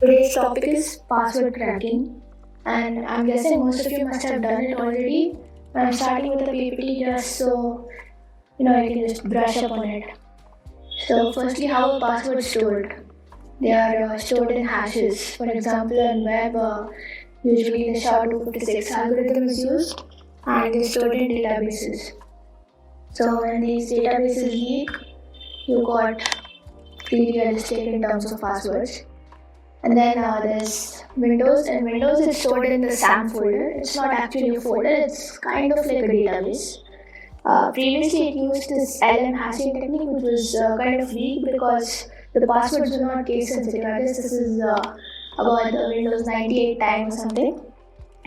Today's topic is password cracking, and I'm guessing most of you must have done it already. I'm starting with a PPT just so you can just brush up on it. So, firstly, how are passwords stored? They are stored in hashes. For example, on web, usually the SHA-256 algorithm is used, and they're stored in databases. So, when these databases leak, you got pretty realistic in terms of passwords. And then there's Windows. And Windows is stored in the SAM folder. It's not actually a folder, it's kind of like a database. Previously, it used this LM hashing technique, which was kind of weak because the passwords were not case sensitive. I guess this is about the Windows 98 time or something.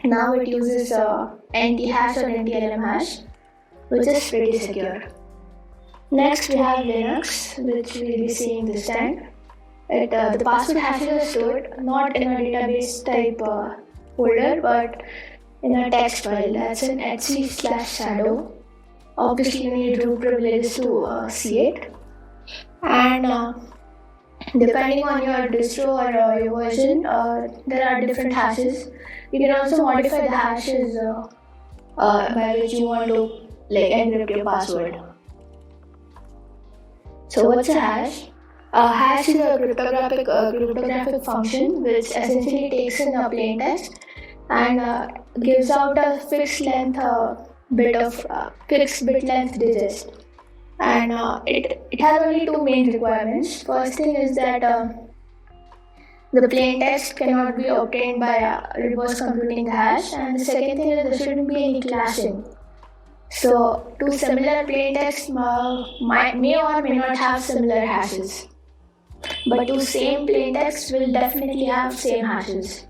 Now it uses NT hash or NTLM hash, which is pretty secure. Next, we have Linux, which we'll be seeing this time. The password hashes are stored not in a database type folder, but in a text file. That's an etc/shadow. Obviously, you need root privileges to see it. And depending on your distro or your version, there are different hashes. You can also modify the hashes by which you want to encrypt your password. So, what's a hash? A hash is a cryptographic function which essentially takes in a plain text and gives out a fixed bit length digits. And it has only two main requirements. First thing is that the plain text cannot be obtained by reverse computing the hash, and the second thing is there shouldn't be any clashing. So, two similar plain text may or may not have similar hashes. But two same plain text will definitely have same hashes.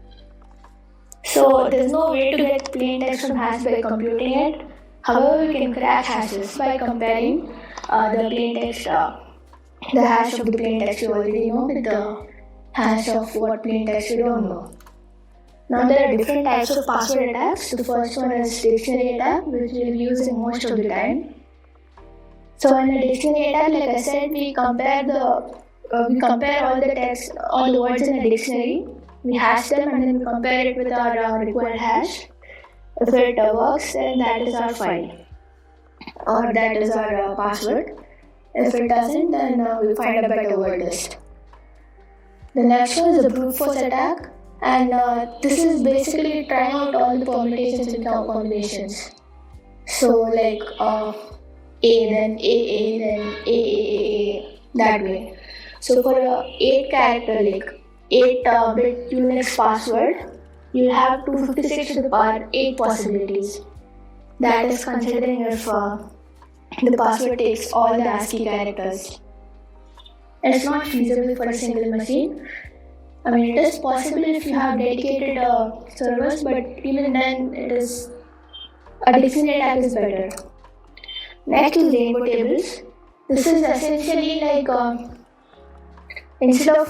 So there's no way to get plain text from hash by computing it. However, we can crack hashes by comparing the plain text, the hash of the plain text you already know with the hash of what plain text you don't know. Now there are different types of password attacks. The first one is dictionary attack, which we'll use in most of the time. So in a dictionary attack, like I said, we compare all the text, all the words in a dictionary. We hash them and then we compare it with our required hash. If it works, then that is our file, or that is our password. If it doesn't, then we find a better word list. The next one is the brute force attack, and this is basically trying out all the permutations and combinations. So like A, then AA, then AAA, that way. So for a 8-character, 8-bit Unix password, you'll have 256 to the power 8 possibilities. That is considering if the password takes all the ASCII characters. And it's not feasible for a single machine. I mean, it is possible if you have dedicated servers, but even then, a dictionary attack is better. Next is rainbow tables. This is essentially like instead of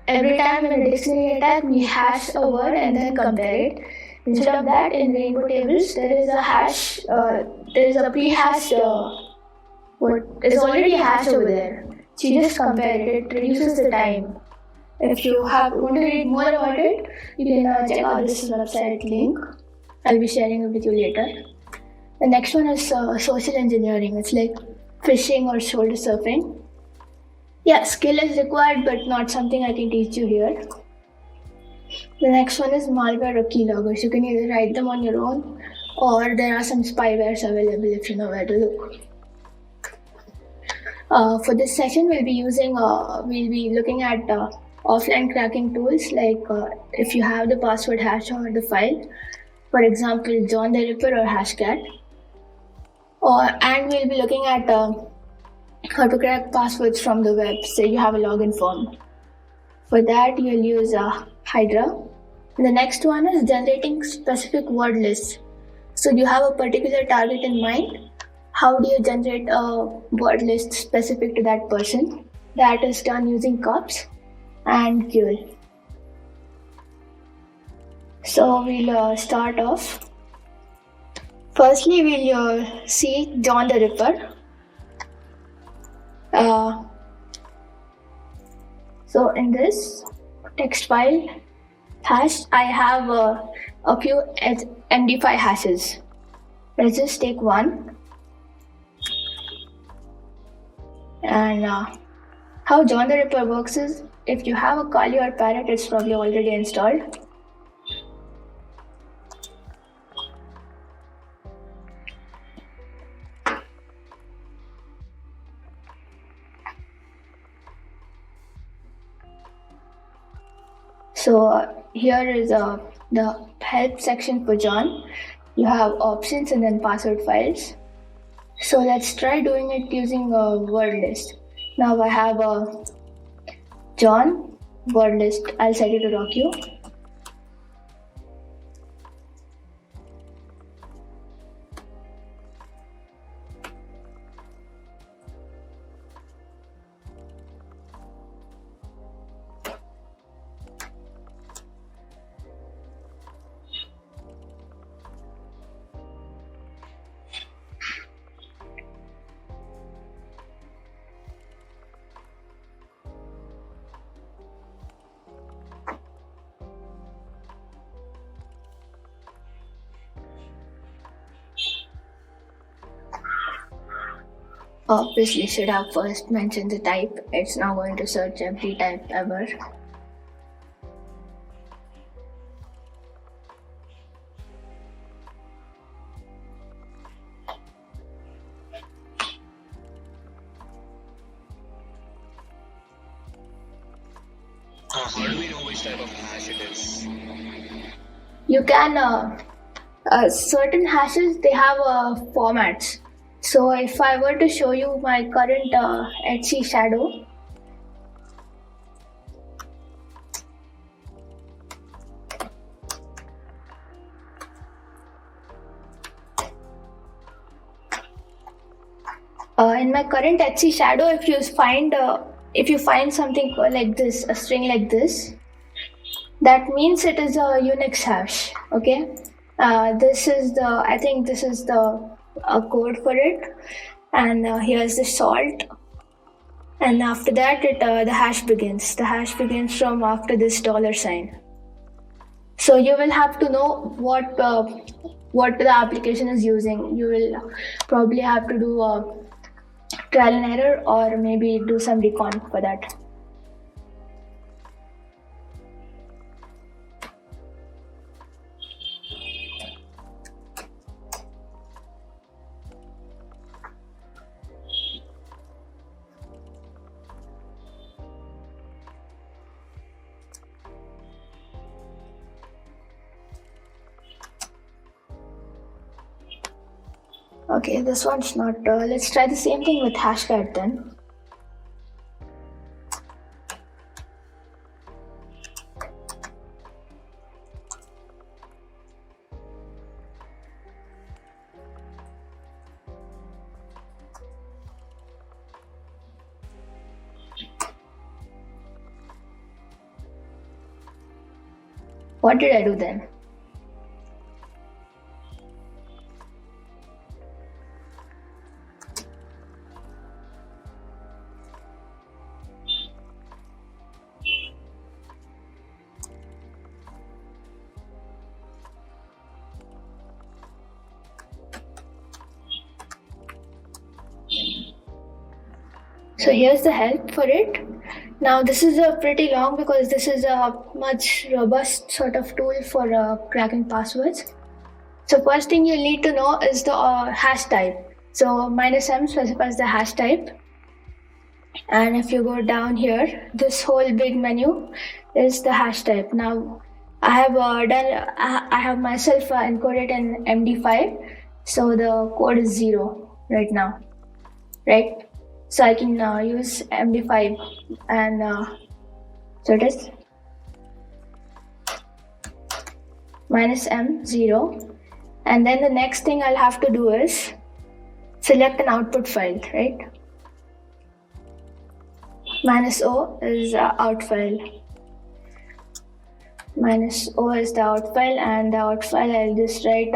every time in a dictionary attack we hash a word and then compare it. Instead of that, in rainbow tables there is a hash. There is a pre-hashed. There's already a hash over there. So you just compare it. It reduces the time. If you want to read more about it, you can check out this website link. I'll be sharing it with you later. The next one is social engineering. It's like phishing or shoulder surfing. Yeah, skill is required, but not something I can teach you here. The next one is malware or keyloggers. You can either write them on your own, or there are some spywares available if you know where to look. For this session, we'll be looking at offline cracking tools, like if you have the password hash or the file, for example, John the Ripper or Hashcat. And we'll be looking at how to crack passwords from the web, say you have a login form. For that, you'll use Hydra. The next one is generating specific word lists. So you have a particular target in mind. How do you generate a word list specific to that person? That is done using cups and Quell. So we'll start off. Firstly, we'll see John the Ripper. So in this, text file hash, I have a few MD5 hashes. Let's just take one. And how John the Ripper works is, if you have a Kali or Parrot, it's probably already installed. So here is the help section for John. You have options and then password files. So let's try doing it using a word list. Now I have a John word list. I'll set it to docu. Obviously should have first mentioned the type. It's now going to search every type ever. How do we know which type of hash it is? You can certain hashes, they have formats. So if I were to show you my current Etsy shadow, in my current Etsy shadow, if you find something like this, a string like this, that means it is a Unix hash. Okay, this is the code for it, and here's the salt, and after that the hash begins. The hash begins from after this $sign. So you will have to know what the application is using. You will probably have to do a trial and error, or maybe do some recon for that. Okay, this one's not. Let's try the same thing with hashcat then. What did I do then? So here's the help for it. Now this is a pretty long because this is a much robust sort of tool for cracking passwords. So first thing you'll need to know is the hash type. So -m specifies the hash type. And if you go down here, this whole big menu is the hash type. Now I have myself encoded in MD5. So the code is 0 right now, right? So I can use MD5 and so it is -m0, and then the next thing I'll have to do is select an output file, right? -o is out file. -o is the out file, and the out file I'll just write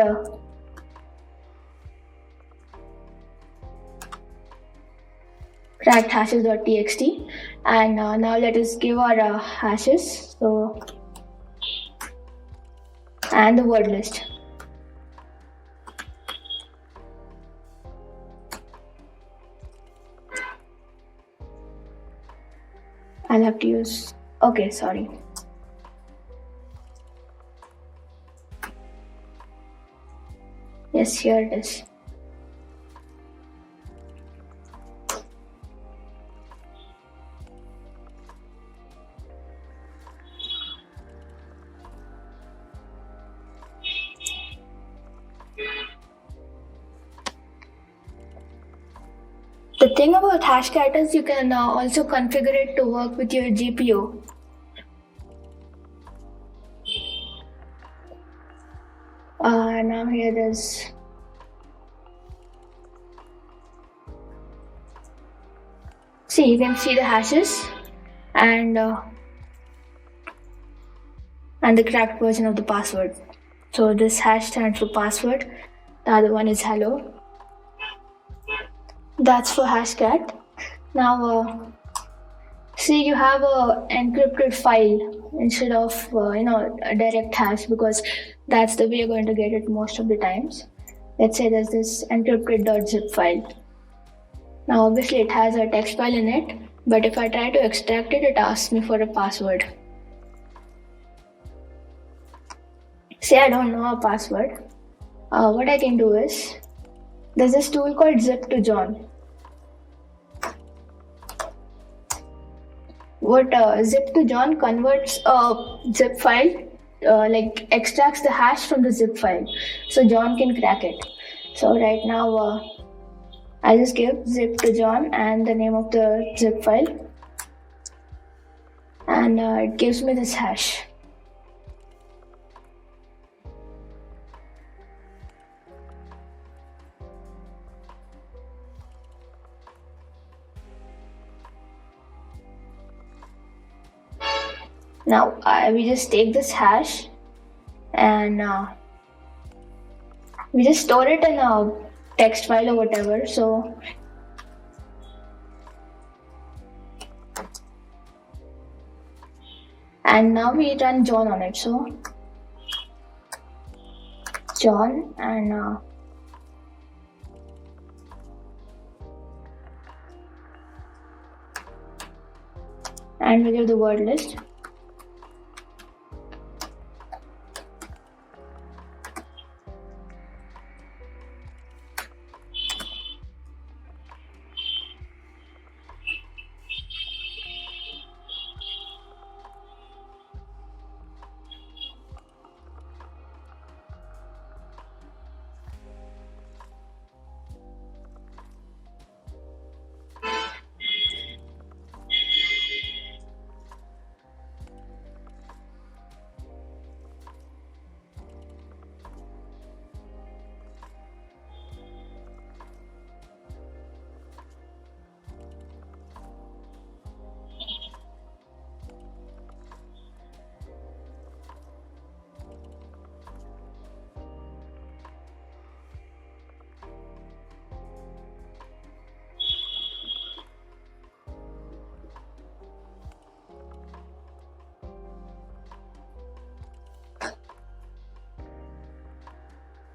cracked hashes.txt, and now let us give our hashes. So, and the word list. I'll have to use, okay, sorry. Yes, here it is. The thing about Hashcat is you can also configure it to work with your GPU. Now here it is. See, you can see the hashes and the cracked version of the password. So this hash stands for password. The other one is hello. That's for Hashcat. Now, see, you have a encrypted file instead of a direct hash, because that's the way you're going to get it most of the times. Let's say there's this encrypted.zip file. Now, obviously, it has a text file in it, but if I try to extract it, it asks me for a password. Say I don't know a password. What I can do is, there's this tool called Zip to John. What Zip to John converts a zip file, like extracts the hash from the zip file, so John can crack it. So right now, I'll just give zip to John and the name of the zip file, and it gives me this hash. Now we just take this hash and we just store it in a text file or whatever. So and now we run John on it. So John and we give the word list.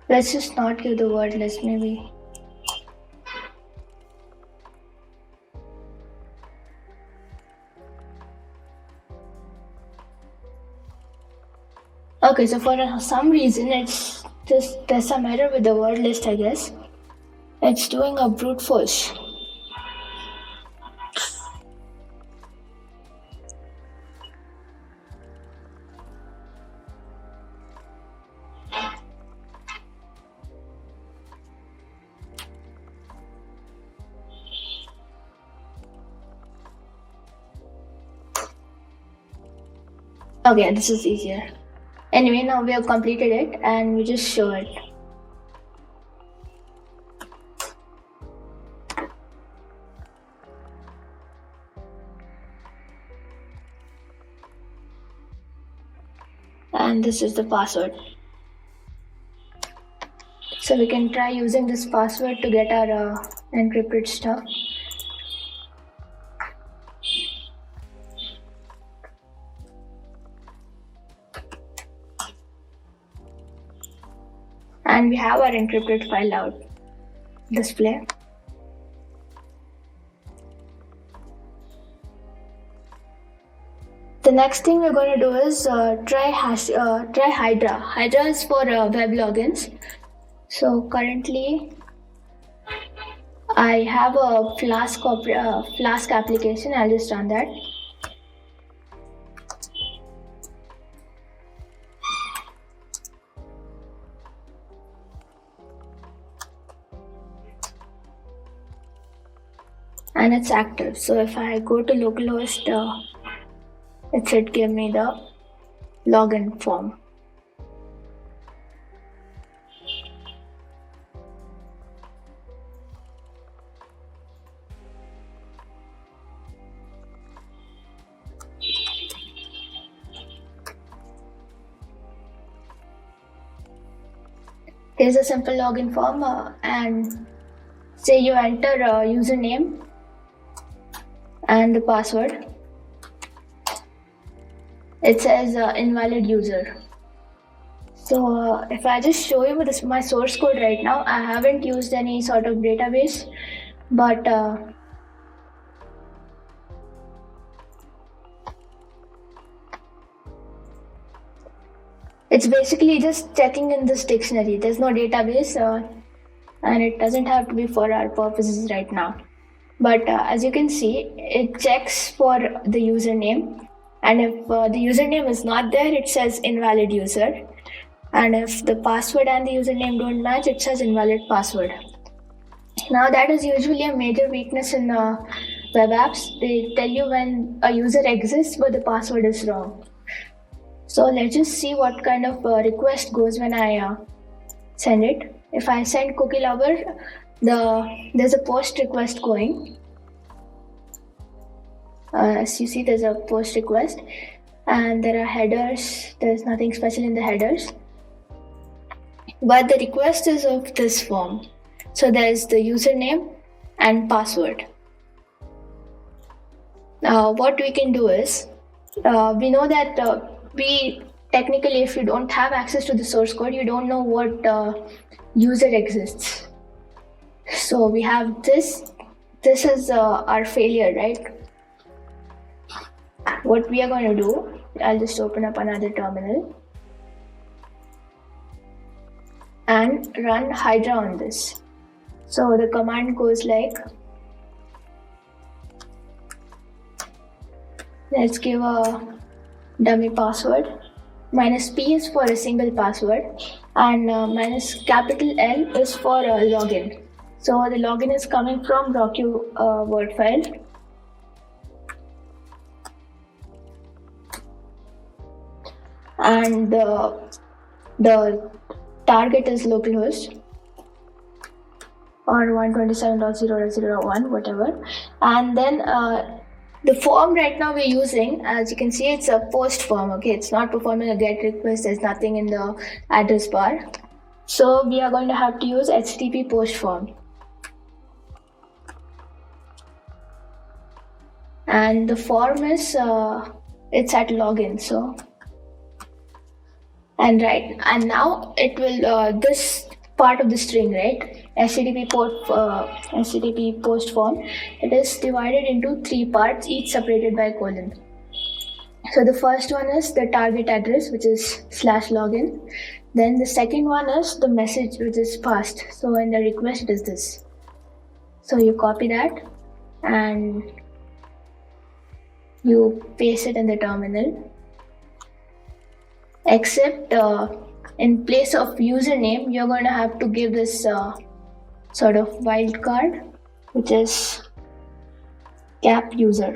Let's just not give the word list, maybe. Okay, so for some reason it's just, there's some error with the word list, I guess. It's doing a brute force. Okay, this is easier. Anyway, now we have completed it and we just show it. And this is the password. So we can try using this password to get our encrypted stuff. and we have our encrypted file out display. The next thing we're going to do is try Hydra. Hydra is for web logins. So currently I have a Flask application. I'll just run that. And it's active. So if I go to localhost, it should give me the login form. Here's a simple login form, and say you enter a username and the password. It says invalid user. So if I just show you with my source code right now, I haven't used any sort of database, but it's basically just checking in this dictionary. There's no database, and it doesn't have to be for our purposes right now. But as you can see, it checks for the username, and if the username is not there, it says invalid user. And if the password and the username don't match, it says invalid password. Now that is usually a major weakness in web apps. They tell you when a user exists but the password is wrong. So let's just see what kind of request goes when I send it. If I send cookie lover, there's a post request going. As you see, there's a post request, and there are headers. There's nothing special in the headers, but the request is of this form. So there's the username and password. What we can do is, we know that we technically, if you don't have access to the source code, you don't know what user exists. So we have this. This is our failure, right? What we are going to do, I'll just open up another terminal and run Hydra on this. So the command goes like, let's give a dummy password. -P is for a single password, and minus capital L is for a login. So the login is coming from Rocky word file. And the target is localhost or 127.0.0.1, whatever. And then the form right now we're using, as you can see, it's a post form. Okay, it's not performing a GET request. There's nothing in the address bar. So we are going to have to use HTTP post form. And the form is it's at login. So and now it will this part of the string, right? HTTP post form. It is divided into 3 parts, each separated by colon. So the first one is the target address, which is /login. Then the second one is the message, which is passed. So in the request it is this. So you copy that and you paste it in the terminal. Except in place of username, you're going to have to give this sort of wildcard, which is cap user.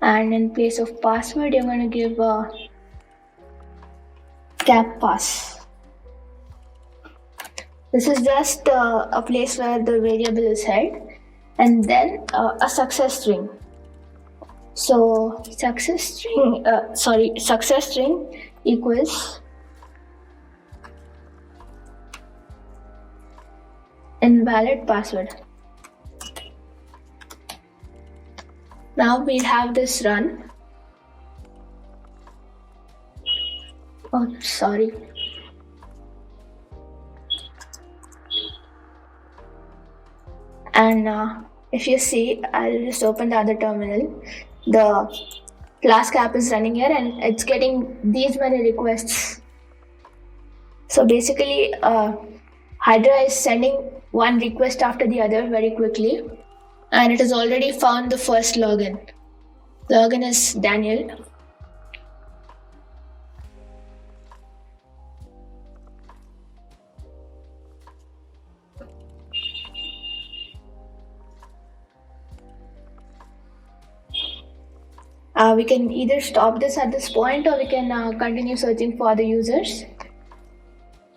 And in place of password, you're going to give cap pass. This is just a place where the variable is held, and then a success string. So success string equals invalid password. Now we have this run. Oh, sorry. And if you see, I'll just open the other terminal. The Flask app is running here and it's getting these many requests. So basically, Hydra is sending one request after the other very quickly, and it has already found the first login. Login is Daniel. We can either stop this at this point or we can continue searching for other users.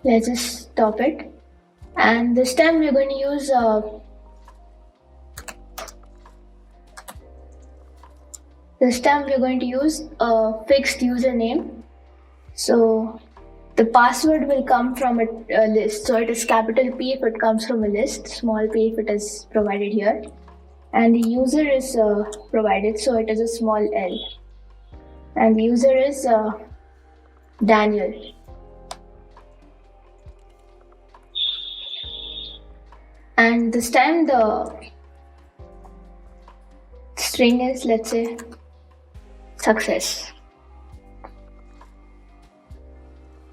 Let's just stop it. And this time we're going to use a fixed username. So the password will come from a list. So it is capital P if it comes from a list, small p if it is provided here. And the user is provided, so it is a small l. And the user is Daniel. And this time the string is, let's say, success.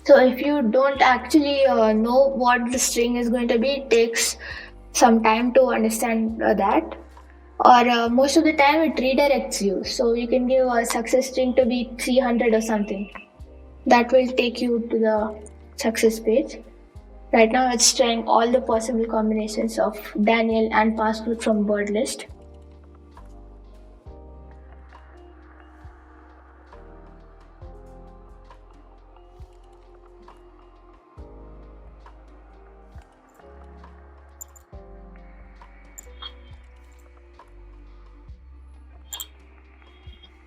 So if you don't actually know what the string is going to be, it takes some time to understand that. Or most of the time it redirects you. So you can give a success string to be 300 or something. That will take you to the success page. Right now it's trying all the possible combinations of Daniel and password from word list.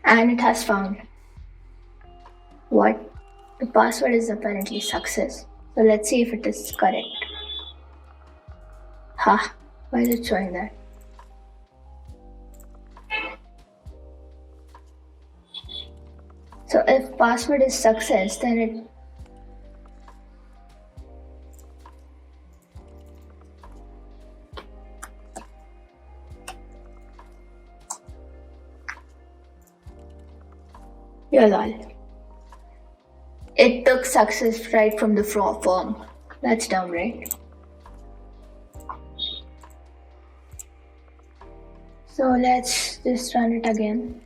And it has found what? The password is apparently success. So let's see if it is correct. Why is it showing that? So if password is success, then it lol. It took success right from the form. That's dumb, right? So let's just run it again.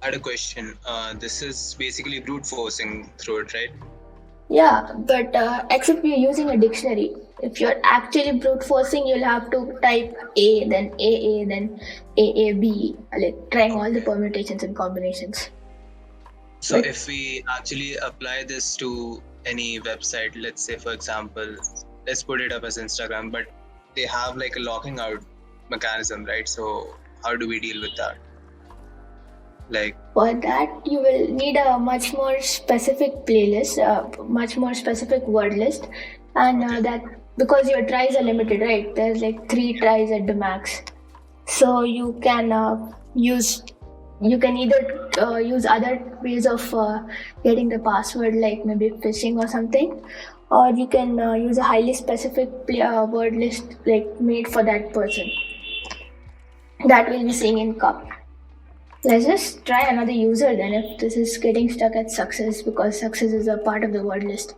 I had a question. This is basically brute forcing through it, right? Yeah, but except we're using a dictionary. If you're actually brute forcing, you'll have to type A, then AA, then AAB, like trying all the permutations and combinations. So if we actually apply this to any website, let's say for example, let's put it up as Instagram, but they have like a locking out mechanism, right? So how do we deal with that? Like For that, you will need a much more specific playlist, much more specific word list, and that because your tries are limited, right? There's like 3 tries at the max, so you can either use other ways of getting the password, like maybe phishing or something, or you can use a highly specific word list like made for that person. That will be seen in cup. Let's just try another user then if this is getting stuck at success, because success is a part of the word list.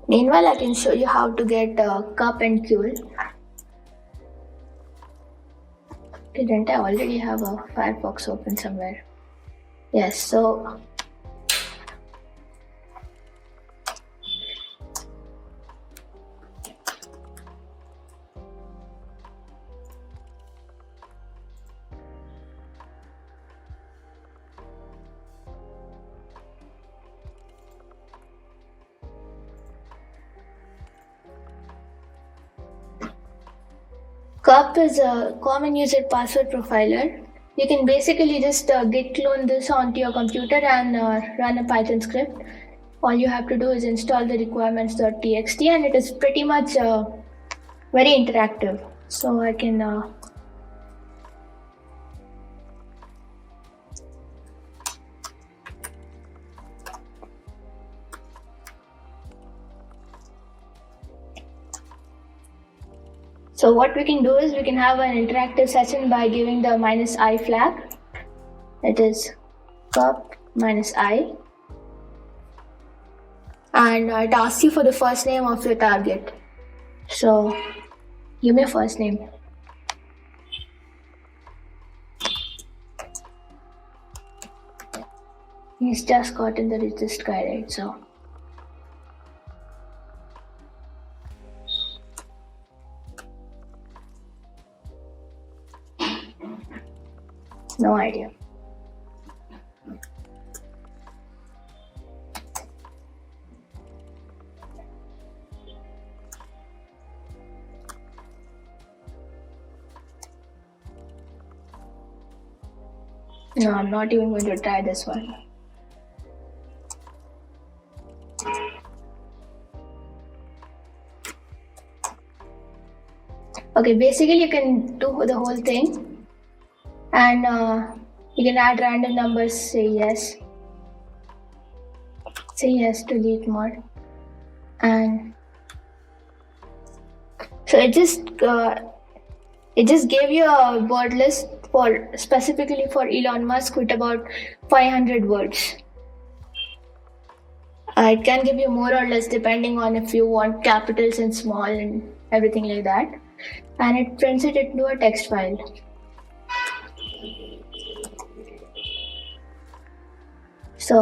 Meanwhile, I can show you how to get cup and Q. Didn't I already have a Firefox open somewhere? Yes, so CUP is a common user password profiler. You can basically just git clone this onto your computer and run a Python script. All you have to do is install the requirements.txt, and it is pretty much very interactive. So I can So what we can do is we can have an interactive session by giving the -i flag. It is cup -i. And it asks you for the first name of your target. So give me a first name. He's just gotten the resist guy, right? So no idea. No, I'm not even going to try this one. Okay, basically you can do the whole thing, and you can add random numbers. Say yes to delete more, and so it just gave you a word list for specifically for Elon Musk with about 500 words. It can give you more or less depending on if you want capitals and small and everything like that. And it prints it into a text file. So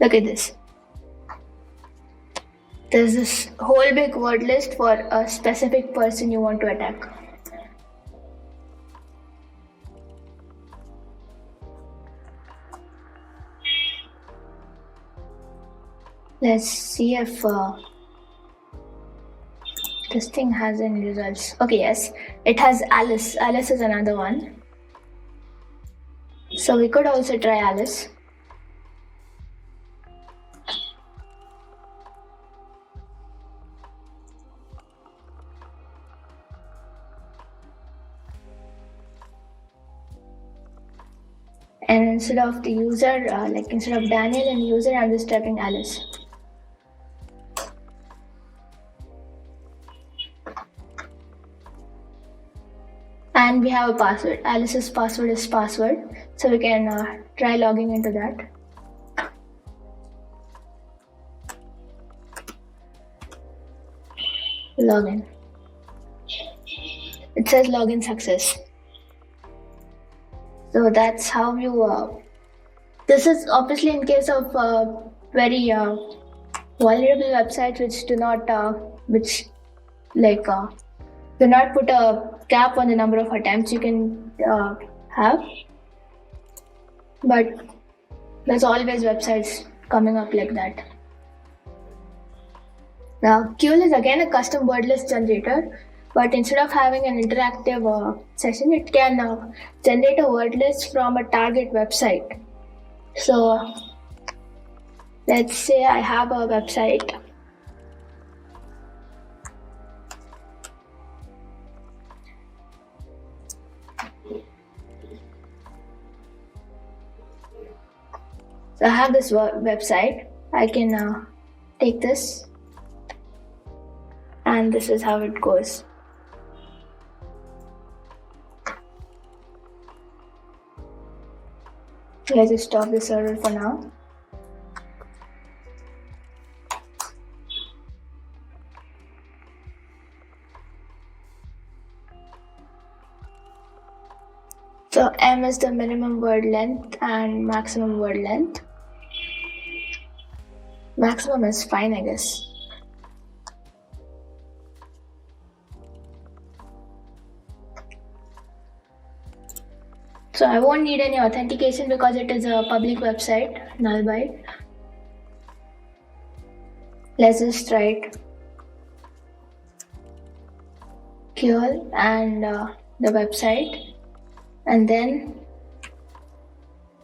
look at this. There's this whole big word list for a specific person you want to attack. Let's see if this thing has any results. Okay, yes, it has Alice. Alice is another one. So we could also try Alice. And instead of the user, instead of Daniel and user, I'm just typing Alice. And we have a password. Alice's password is password. So we can try logging into that. Login. It says login success. So that's how you. This is obviously in case of very vulnerable websites which do not, do not put a cap on the number of attempts you can have. But there's always websites coming up like that. Now, Ql is again a custom word list generator. But instead of having an interactive session, it can generate a word list from a target website. So let's say I have a website. So I have this website. I can take this, and this is how it goes. Let's just stop the server for now. So M is the minimum word length and maximum word length. Maximum is fine, I guess. So I won't need any authentication because it is a public website, null byte. Let's just try it. fuel and the website, and then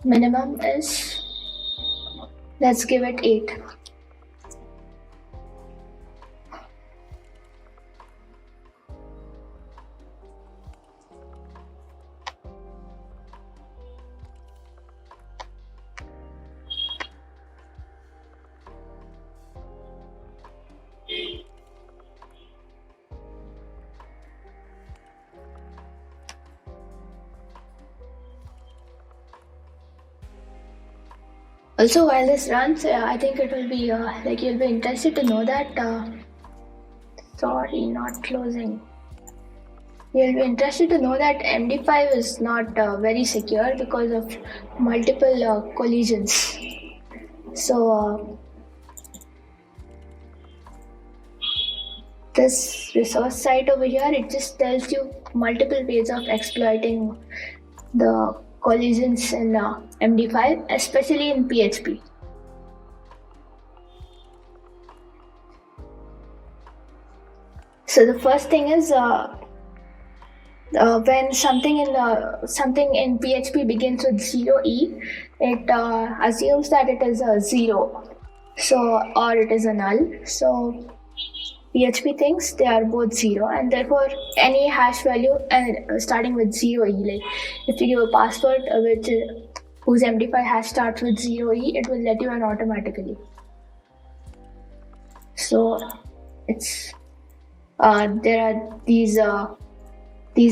minimum is, let's give it 8. Also, while this runs, I think it will be you'll be interested to know that. Sorry, not closing. You'll be interested to know that MD5 is not very secure because of multiple collisions. So, this resource site over here, it just tells you multiple ways of exploiting the collisions in MD5, especially in PHP. So the first thing is when something in PHP begins with 0e, it assumes that it is a 0, or it is a null. So PHP thinks they are both 0, and therefore any hash value starting with 0e, like if you give a password whose MD5 hash starts with 0e, it will let you in automatically. So it's there are these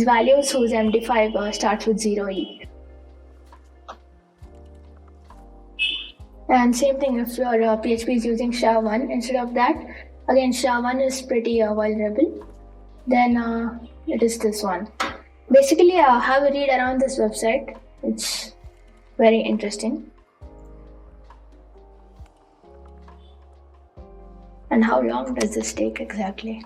values whose MD5 starts with 0e. And same thing if your PHP is using SHA-1 instead of that. Again, SHA-1 is pretty vulnerable. Then it is this one. Basically, have a read around this website. It's very interesting. And how long does this take exactly?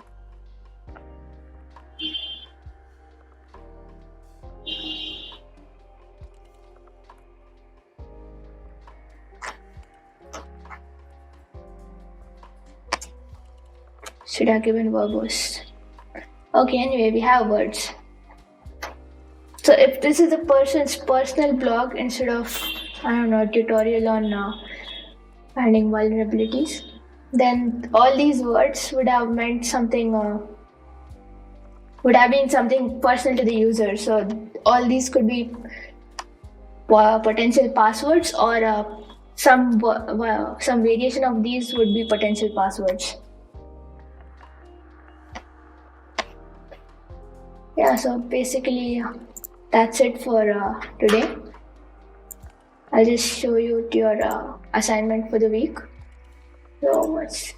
Should have given verbose. Okay, anyway, we have words. So if this is a person's personal blog instead of, a tutorial on finding vulnerabilities, then all these words would have meant something, would have been something personal to the user. So all these could be potential passwords, or some variation of these would be potential passwords. Yeah, so basically that's it for today. I'll just show you your assignment for the week. So much.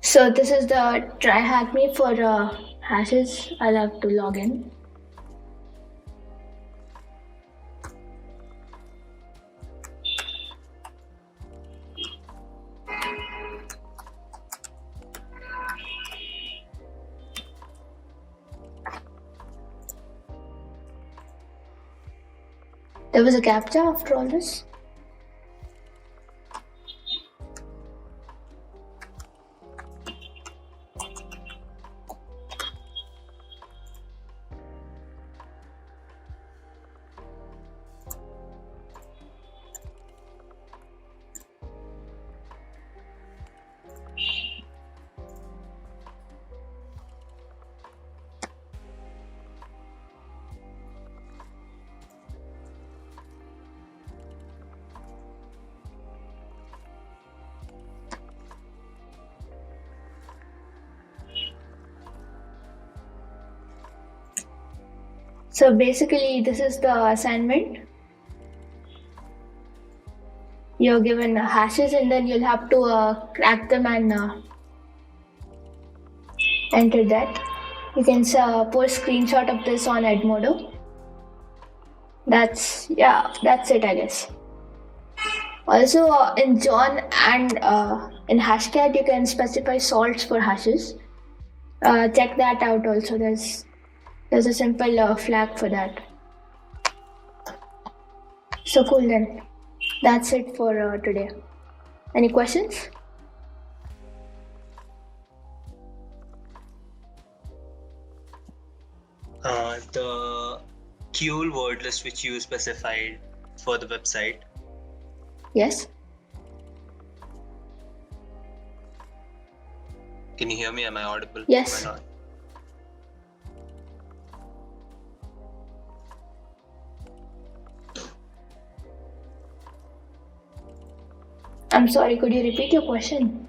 So this is the try hack me for hashes. I'll have to log in. There was a captcha after all this. So basically this is the assignment. You're given hashes and then you'll have to crack them and enter that. You can post screenshot of this on Edmodo. That's it, I guess. Also in John and in Hashcat you can specify salts for hashes. Check that out also. There's a simple flag for that. So cool then. That's it for today. Any questions? The QL word list which you specified for the website. Yes. Can you hear me? Am I audible? Yes. Am I not? I'm sorry, could you repeat your question?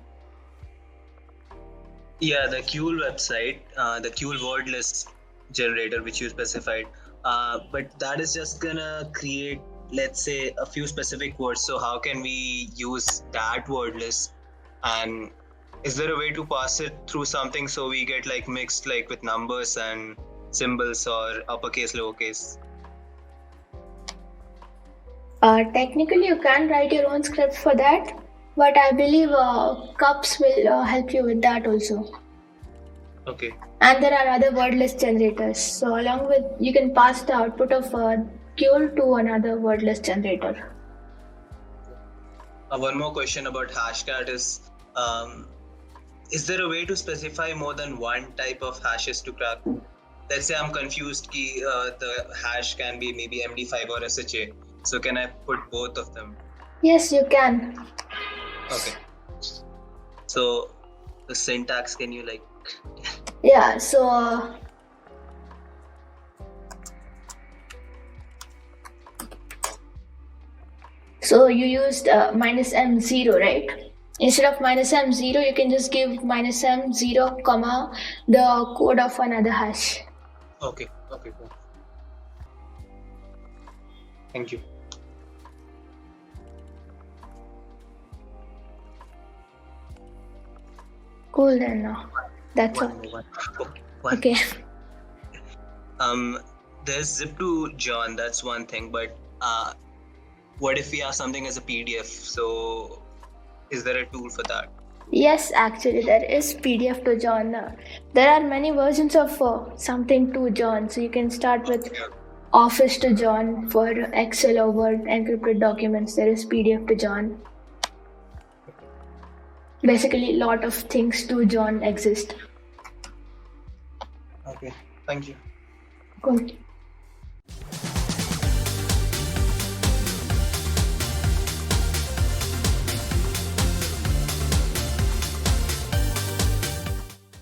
Yeah, the QL website, the QL word list generator which you specified, but that is just gonna create, let's say, a few specific words. So how can we use that word list, and is there a way to pass it through something so we get like mixed like with numbers and symbols or uppercase, lowercase? Technically, you can write your own script for that, but I believe cups will help you with that also. Okay. And there are other word list generators. So along with, you can pass the output of QL to another word list generator. One more question about Hashcat is there a way to specify more than one type of hashes to crack? Let's say I'm confused the hash can be maybe MD5 or SHA. So can I put both of them? Yes, you can. Okay. So the syntax, can you like? Yeah, so you used minus M0, right? Instead of minus M0, you can just give minus M0, comma, the code of another hash. Okay, cool. Thank you. Cool then. That's all. Okay. There's zip to John, that's one thing, but what if we have something as a PDF? So is there a tool for that? Yes, actually, there is PDF to John. There are many versions of something to John. So you can start with Office to John for Excel or Word encrypted documents. There is PDF to John. Basically, a lot of things to John exist. Okay, thank you. Cool.